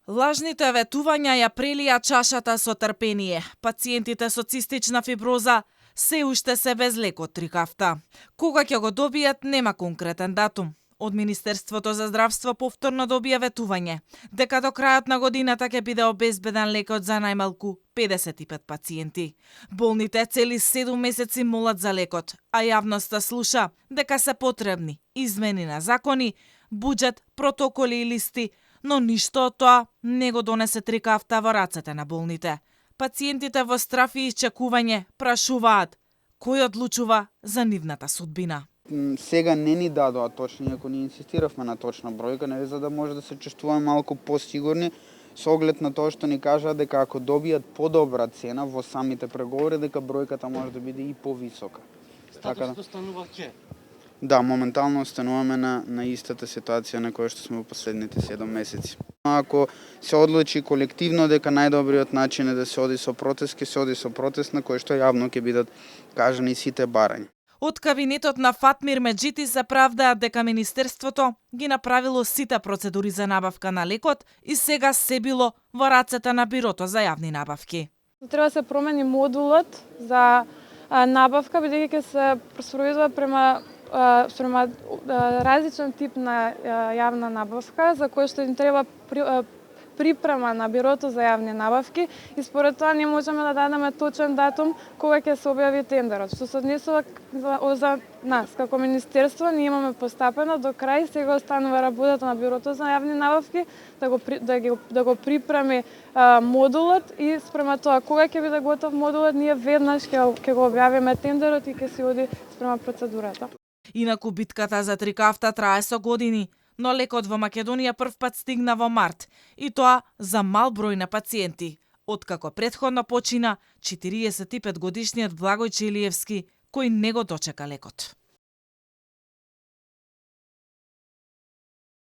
Лажните ветувања ја прелија чашата со трпение. Пациентите со цистична фиброза се уште се без лек од трикафта. Кога ќе го добијат, нема конкретен датум. Од Министерството за здравство повторно добија ветување дека до крајот на годината ќе биде обезбеден лекот за најмалку 55 пациенти. Болните цели 7 месеци молат за лекот, а јавноста слуша дека се потребни измени на закони, буџет, протоколи и листи, но ништо од тоа не го донесе трикафта во рацете на болните. Пациентите во страф и исчекување прашуваат кој одлучува за нивната судбина. Сега не ни дадоа точни, ако ни инсистиравме на точна бројка, нели, за да може да се чувствуваме малку посигурни, со оглед на тоа што ни кажаа дека ако добијат подобра цена во самите преговори, дека бројката може да биде и повисока. Статусот останува ќе? Да, моментално остануваме на истата ситуација на која што сме во последните 7 месеци. Ако се одлучи колективно дека најдобриот начин е да се оди со протест, ќе се оди со протест на кој што јавно ќе бидат кажани сите барања. Од кабинетот на Фатмир Меджити се правдаат дека Министерството ги направило сите процедури за набавка на лекот и сега се било во рацете на Бирото за јавни набавки. Треба да се промени модулот за набавка, бидејќи ќе се спроведува према различен тип на јавна набавка, за кој што им треба припрема на Бирото за јавни набавки и според тоа не можеме да дадеме точен датум кога ќе се објави тендерот. Што се однесува за нас како министерство, ние имаме постапено до крај, сега останува работата на Бирото за јавни набавки да го припреми модулот и спрема тоа кога ќе биде готов модулот, ние веднаш ќе го објавиме тендерот и ќе се оди спрема процедурата. Инаку битката за трикафта трае со години, но лекот во Македонија првпат стигна во март, и тоа за мал број на пациенти, откако претходно почина 45 годишниот Благој Чилиевски, кој не го дочека лекот.